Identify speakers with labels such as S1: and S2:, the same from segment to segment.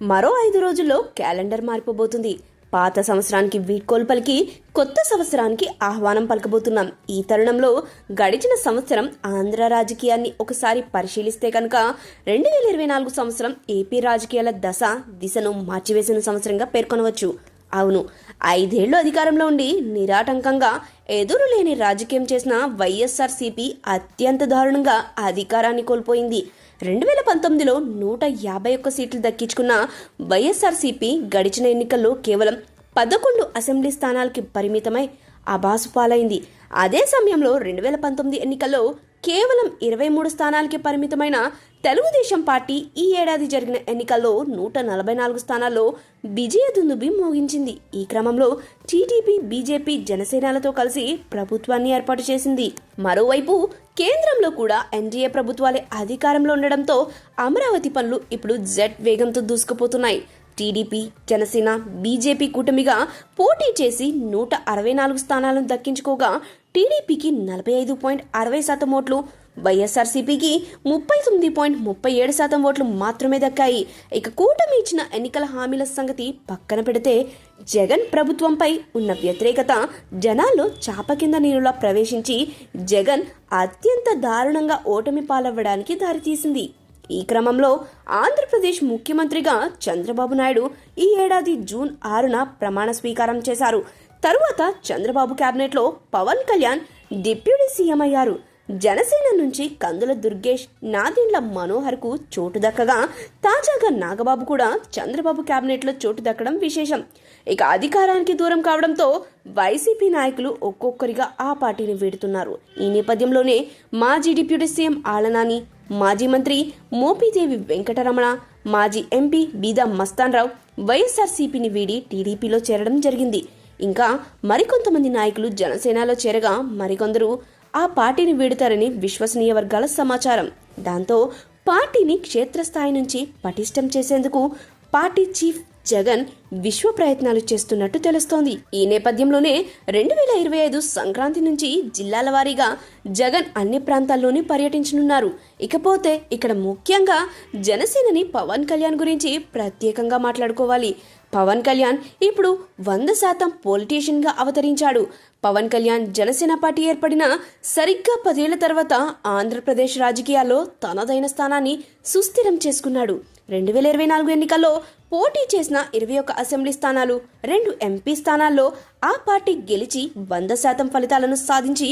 S1: మరో 5 రోజుల్లో క్యాలెండర్ మారిపోబోతుంది. పాత సంవత్సరానికి వీడ్కోలు పలికి కొత్త సంవత్సరానికి ఆహ్వానం పలకబోతున్నాం. ఈ తరుణంలో గడిచిన సంవత్సరం ఆంధ్ర రాజకీయాన్ని ఒకసారి పరిశీలిస్తే కనుక 2024 సంవత్సరం ఏపీ రాజకీయాల దిశను మార్చివేసిన సంవత్సరంగా పేర్కొనవచ్చు. అవును, 5 ఏళ్లు అధికారంలో ఉండి నిరాటంకంగా ఎదురులేని రాజకీయం చేసిన వైఎస్ఆర్సీపీ అత్యంత దారుణంగా అధికారాన్ని కోల్పోయింది. 2019లో 151 సీట్లు దక్కించుకున్న వైఎస్ఆర్సీపీ గడిచిన ఎన్నికల్లో కేవలం 11 అసెంబ్లీ స్థానాలకి పరిమితమై అబాసుపాలైంది. అదే సమయంలో 2019 ఎన్నికల్లో కేవలం 23 స్థానాలకి పరిమితమైన తెలుగుదేశం పార్టీ ఈ ఏడాది జరిగిన ఎన్నికల్లో 144 స్థానాల్లో విజయ దుందుబి మోగించింది. ఈ క్రమంలో టీడీపీ, బీజేపీ, జనసేనలతో కలిసి ప్రభుత్వాన్ని ఏర్పాటు చేసింది. మరోవైపు కేంద్రంలో కూడా ఎన్డీఏ ప్రభుత్వాలే అధికారంలో ఉండడంతో అమరావతి పనులు ఇప్పుడు జెట్ వేగంతో దూసుకుపోతున్నాయి. టీడీపీ, జనసేన, బీజేపీ కూటమిగా పోటీ చేసి 164 స్థానాలను దక్కించుకోగా టీడీపీకి 45.60% ఓట్లు, వైఎస్ఆర్సీపీకి 39.37% ఓట్లు మాత్రమే దక్కాయి. ఇక కూటమి ఇచ్చిన ఎన్నికల హామీల సంగతి పక్కన పెడితే జగన్ ప్రభుత్వంపై ఉన్న వ్యతిరేకత జనాల్లో చాప కింద నీరులా ప్రవేశించి జగన్ అత్యంత దారుణంగా ఓటమి పాలవ్వడానికి దారితీసింది. ఈ క్రమంలో ఆంధ్రప్రదేశ్ ముఖ్యమంత్రిగా చంద్రబాబు నాయుడు ఈ ఏడాది జూన్ 6న ప్రమాణ స్వీకారం చేశారు. తరువాత చంద్రబాబు కేబినెట్లో పవన్ కళ్యాణ్ డిప్యూటీ సీఎం అయ్యారు. జనసేన నుంచి కందుల దుర్గేష్, నాదెండ్ల మనోహర్కు చోటు దక్కగా తాజాగా నాగబాబు కూడా చంద్రబాబు కేబినెట్లో చోటు దక్కడం విశేషం. ఇక అధికారానికి దూరం కావడంతో వైసీపీ నాయకులు ఒక్కొక్కరిగా ఆ పార్టీని వీడుతున్నారు. ఈ నేపథ్యంలోనే మాజీ డిప్యూటీ సీఎం ఆళ్లనాని, మాజీ మంత్రి మోపిదేవి వెంకటరమణ, మాజీ ఎంపీ బీదా మస్తాన్రావు వైఎస్ఆర్సీపీని వీడి టీడీపీలో చేరడం జరిగింది. ఇంకా మరికొంతమంది నాయకులు జనసేనలో చేరగా మరికొందరు ఆ పార్టీని వీడుతారని విశ్వసనీయ వర్గాల సమాచారం. దాంతో పార్టీని క్షేత్రస్థాయి నుంచి పటిష్టం చేసేందుకు పార్టీ చీఫ్ జగన్ విశ్వ ప్రయత్నాలు చేస్తున్నట్టు తెలుస్తోంది. ఈ నేపథ్యంలోనే 2025 సంక్రాంతి నుంచి జిల్లాల వారీగా జగన్ అన్ని ప్రాంతాల్లోని పర్యటించనున్నారు. ఇకపోతే ఇక్కడ ముఖ్యంగా జనసేనని పవన్ కళ్యాణ్ గురించి ప్రత్యేకంగా మాట్లాడుకోవాలి. పవన్ కళ్యాణ్ ఇప్పుడు 100% పొలిటీషియన్ గా అవతరించాడు. పవన్ కళ్యాణ్ జనసేన పార్టీ ఏర్పడిన సరిగ్గా 10 ఏళ్ల తర్వాత ఆంధ్రప్రదేశ్ రాజకీయాల్లో తనదైన స్థానాన్ని సుస్థిరం చేసుకున్నాడు. 2024 ఎన్నికల్లో పోటీ చేసిన 21 అసెంబ్లీ స్థానాలు, 2 ఎంపీ స్థానాల్లో ఆ పార్టీ గెలిచి 100% ఫలితాలను సాధించి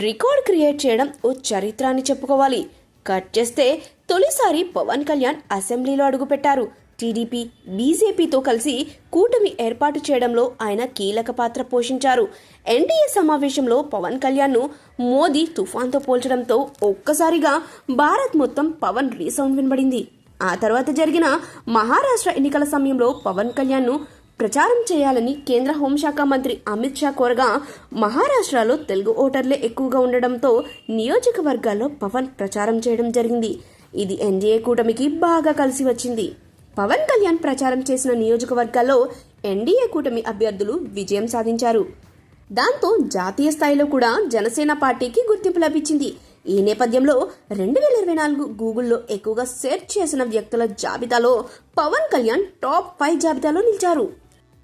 S1: రికార్డ్ క్రియేట్ చేయడం ఓ చరిత్ర అని చెప్పుకోవాలి. కట్ చేస్తే తొలిసారి పవన్ కళ్యాణ్ అసెంబ్లీలో అడుగుపెట్టారు. టీడీపీ, బీజేపీతో కలిసి కూటమి ఏర్పాటు చేయడంలో ఆయన కీలక పాత్ర పోషించారు. ఎన్డీఏ సమావేశంలో పవన్ కళ్యాణ్ను మోదీ తుఫాన్తో పోల్చడంతో ఒక్కసారిగా భారత్ మొత్తం పవన్ రీసౌండ్ వినబడింది. ఆ తర్వాత జరిగిన మహారాష్ట్ర ఎన్నికల సమయంలో పవన్ కళ్యాణ్ను ప్రచారం చేయాలని కేంద్ర హోంశాఖ మంత్రి అమిత్ షా కోరగా మహారాష్ట్రలో తెలుగు ఓటర్లే ఎక్కువగా ఉండడంతో నియోజకవర్గాల్లో పవన్ ప్రచారం చేయడం జరిగింది. ఇది ఎన్డీఏ కూటమికి బాగా కలిసి వచ్చింది. పవన్ కళ్యాణ్ ప్రచారం చేసిన నియోజకవర్గాల్లో ఎన్డీఏ కూటమి అభ్యర్థులు విజయం సాధించారు. దాంతో జాతీయ స్థాయిలో కూడా జనసేన పార్టీకి గుర్తింపు లభించింది. ఈ నేపథ్యంలో 2024 గూగుల్లో ఎక్కువగా సెర్చ్ చేసిన వ్యక్తుల జాబితాలో పవన్ కళ్యాణ్ టాప్ 5 జాబితాలో నిలిచారు.